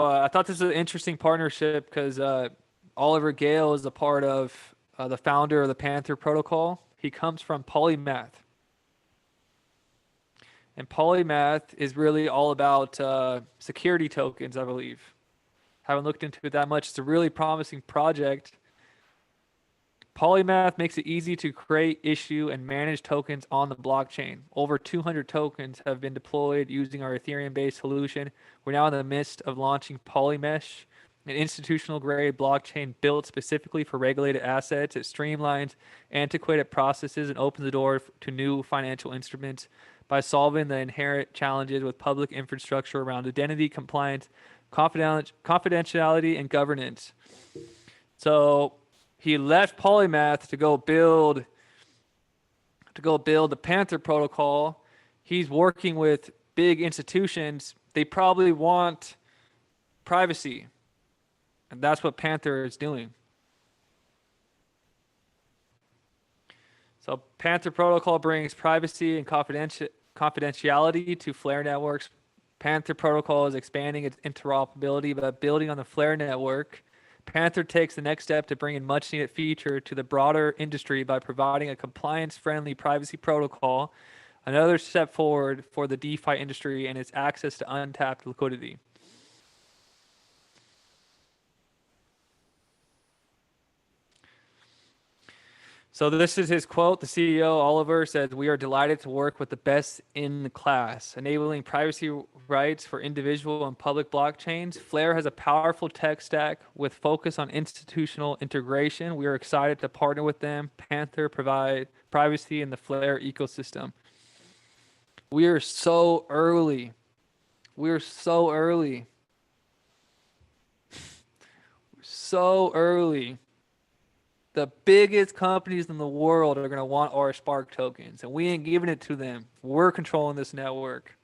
I thought this was an interesting partnership because Oliver Gale is a part of the founder of the Panther Protocol. He comes from Polymath. And Polymath is really all about security tokens, I believe. Haven't looked into it that much. It's a really promising project. Polymath makes it easy to create, issue, and manage tokens on the blockchain. Over 200 tokens have been deployed using our Ethereum-based solution. We're now in the midst of launching Polymesh, an institutional-grade blockchain built specifically for regulated assets. It streamlines antiquated processes and opens the door to new financial instruments by solving the inherent challenges with public infrastructure around identity, compliance, confidentiality, and governance. So he left Polymath to go build the Panther Protocol. He's working with big institutions. They probably want privacy, and that's what Panther is doing. So Panther Protocol brings privacy and confidentiality to Flair networks. Panther Protocol is expanding its interoperability by building on the Flair network. Panther takes the next step to bring a much needed feature to the broader industry by providing a compliance-friendly privacy protocol, another step forward for the DeFi industry and its access to untapped liquidity. So this is his quote. The CEO, Oliver, says, "We are delighted to work with the best in the class, enabling privacy rights for individual and public blockchains. Flair has a powerful tech stack with focus on institutional integration. We are excited to partner with them. Panther provide privacy in the Flair ecosystem." We are so early. We are so early. So early. The biggest companies in the world are going to want our Spark tokens, and we ain't giving it to them. We're controlling this network.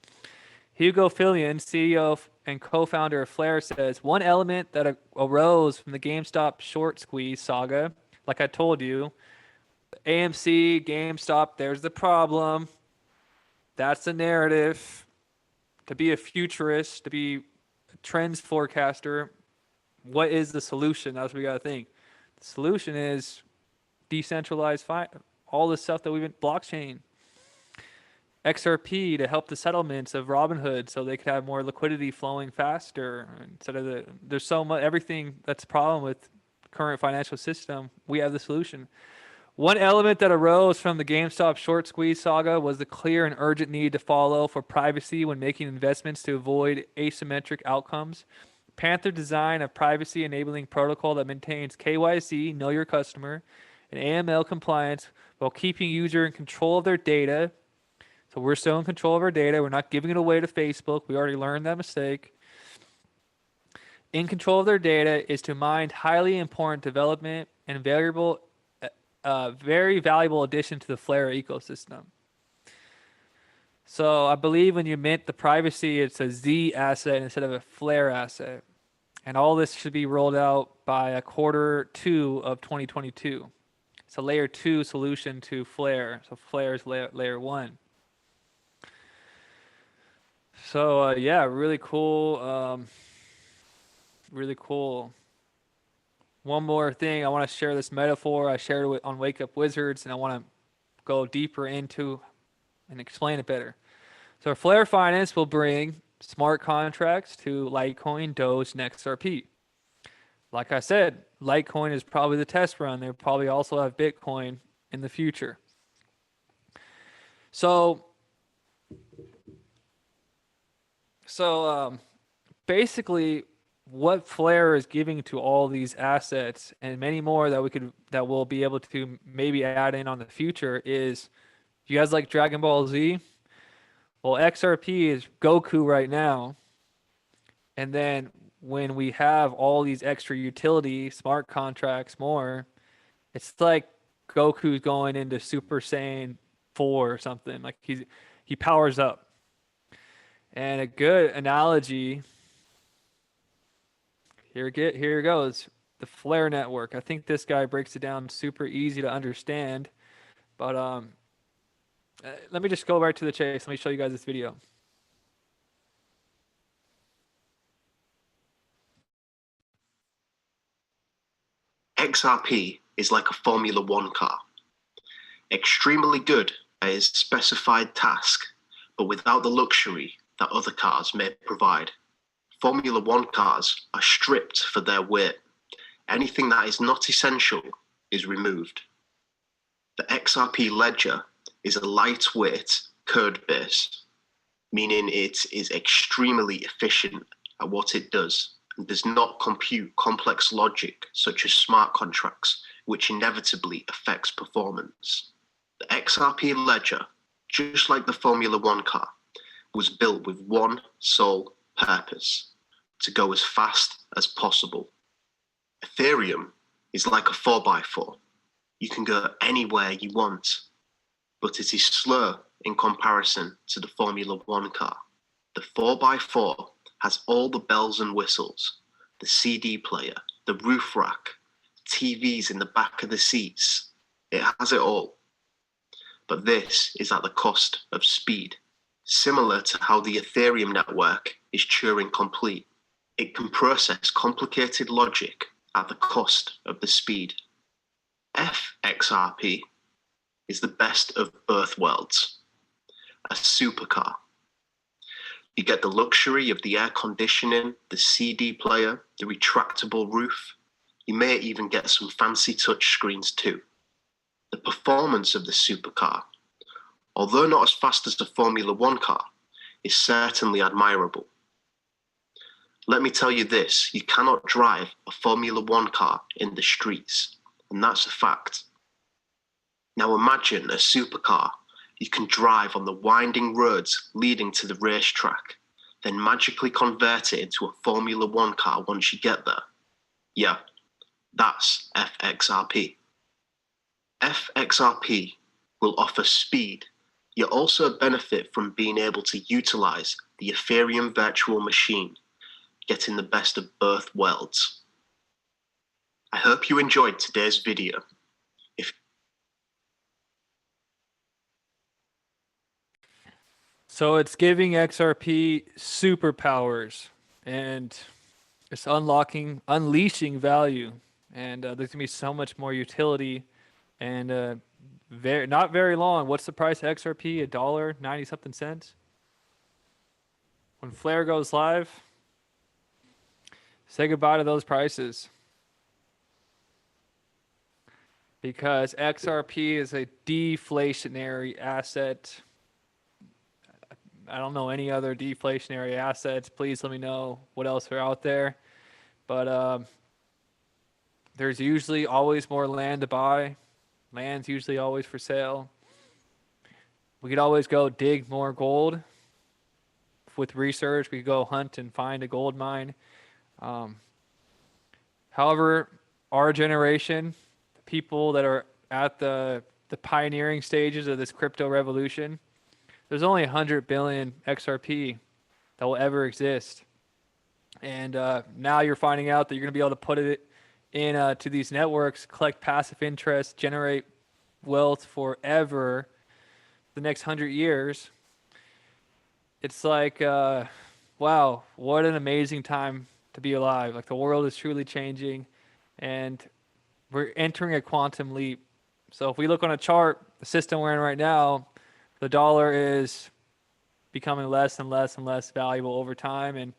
Hugo Fillion, CEO and co-founder of Flair, says, "One element that arose from the GameStop short squeeze saga, like I told you, AMC, GameStop, there's the problem. That's the narrative. To be a futurist, to be a trends forecaster, what is the solution? That's what we got to think. The solution is decentralized all the stuff that we've been blockchain. XRP to help the settlements of Robinhood so they could have more liquidity flowing faster instead of there's so much everything that's a problem with current financial system. We have the solution. One element that arose from the GameStop short squeeze saga was the clear and urgent need to follow for privacy when making investments to avoid asymmetric outcomes. Panther design a privacy enabling protocol that maintains KYC, know your customer, and AML compliance while keeping user in control of their data. So we're still in control of our data. We're not giving it away to Facebook. We already learned that mistake. In control of their data is to mine highly important development and very valuable addition to the Flair ecosystem. So I believe when you mint the privacy, it's a Z asset instead of a Flair asset. And all this should be rolled out by Q2 of 2022. It's a layer 2 solution to Flair. So Flair is layer 1. So yeah, really cool. Really cool. One more thing, I want to share this metaphor. I shared it on Wake Up Wizards, and I want to go deeper into and explain it better. So Flair Finance will bring smart contracts to Litecoin, Doge, and XRP. Like I said, Litecoin is probably the test run. They'll probably also have Bitcoin in the future. So basically, what Flair is giving to all these assets and many more that we'll be able to maybe add in on the future is, you guys like Dragon Ball Z? Well, XRP is Goku right now. And then when we have all these extra utility, smart contracts more, it's like Goku's going into Super Saiyan 4 or something. Like he powers up. And a good analogy, here it goes. The Flair network. I think this guy breaks it down super easy to understand. But let me just go right to the chase. Let me show you guys this video. XRP is like a Formula One car, extremely good at its specified task, but without the luxury that other cars may provide. Formula One cars are stripped for their weight. Anything that is not essential is removed. The XRP ledger is a lightweight code base, meaning it is extremely efficient at what it does and does not compute complex logic such as smart contracts, which inevitably affects performance. The XRP ledger, just like the Formula One car, was built with one sole purpose: to go as fast as possible. Ethereum is like a 4x4. You can go anywhere you want, but it is slow in comparison to the Formula One car. The 4x4 has all the bells and whistles: the CD player, the roof rack, TVs in the back of the seats. It has it all. But this is at the cost of speed. Similar to how the Ethereum network is Turing complete, it can process complicated logic at the cost of the speed. FXRP is the best of both worlds, a supercar. You get the luxury of the air conditioning, the CD player, the retractable roof. You may even get some fancy touch screens too. The performance of the supercar, although not as fast as a Formula One car, is certainly admirable. Let me tell you this: you cannot drive a Formula One car in the streets, and that's a fact. Now imagine a supercar you can drive on the winding roads leading to the racetrack, then magically convert it into a Formula One car once you get there. Yeah, that's FXRP. FXRP will offer speed. You also benefit from being able to utilize the Ethereum virtual machine, getting the best of both worlds. I hope you enjoyed today's video. So it's giving XRP superpowers, and it's unleashing value, and there's gonna be so much more utility, and not very long. What's the price of XRP? $1.90 something cents. When Flair goes live, say goodbye to those prices, because XRP is a deflationary asset. I don't know any other deflationary assets. Please let me know what else are out there. But there's usually always more land to buy. Land's usually always for sale. We could always go dig more gold. With research, we could go hunt and find a gold mine. However, our generation, the people that are at the pioneering stages of this crypto revolution, there's only 100 billion XRP that will ever exist. And now you're finding out that you're going to be able to put it in to these networks, collect passive interest, generate wealth forever the next 100 years. It's like, wow, what an amazing time to be alive. Like, the world is truly changing, and we're entering a quantum leap. So if we look on a chart, the system we're in right now, the dollar is becoming less and less and less valuable over time,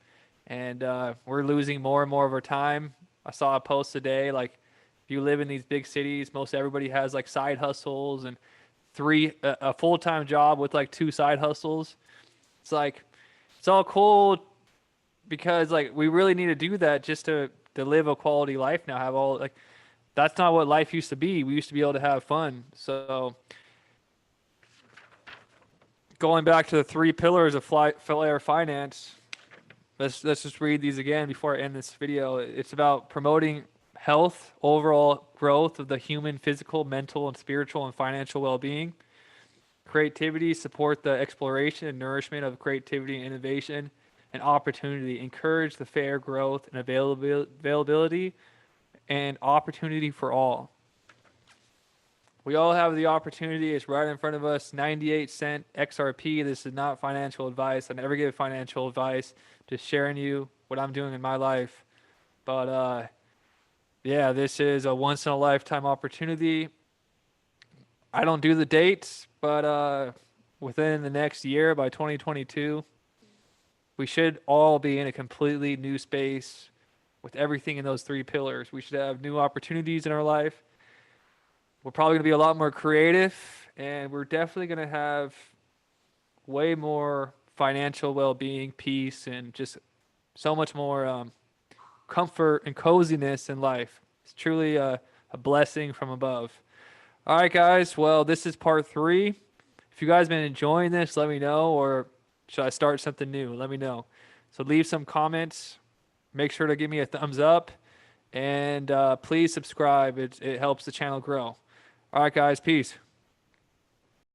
and we're losing more and more of our time. I saw a post today, like, if you live in these big cities, most everybody has like side hustles and a full-time job with like 2 side hustles. It's like, it's all cool because like we really need to do that just to live a quality life now. Have all like, that's not what life used to be. We used to be able to have fun. So going back to the 3 pillars of Flair finance, let's just read these again before I end this video. It's about promoting health, overall growth of the human, physical, mental, and spiritual and financial well-being. Creativity, support the exploration and nourishment of creativity and innovation and opportunity. Encourage the fair growth and availability and opportunity for all. We all have the opportunity. It's right in front of us. 98-cent XRP. This is not financial advice. I never give financial advice. Just sharing you what I'm doing in my life. But Yeah, this is a once in a lifetime opportunity. I don't do the dates, but within the next year, by 2022, we should all be in a completely new space with everything in those three pillars. We should have new opportunities in our life. We're probably going to be a lot more creative, and we're definitely going to have way more financial well-being, peace, and just so much more comfort and coziness in life. It's truly a blessing from above. All right, guys. Well, this is part 3. If you guys been enjoying this, let me know, or should I start something new? Let me know. So leave some comments. Make sure to give me a thumbs up, and please subscribe. It helps the channel grow. All right, guys. Peace.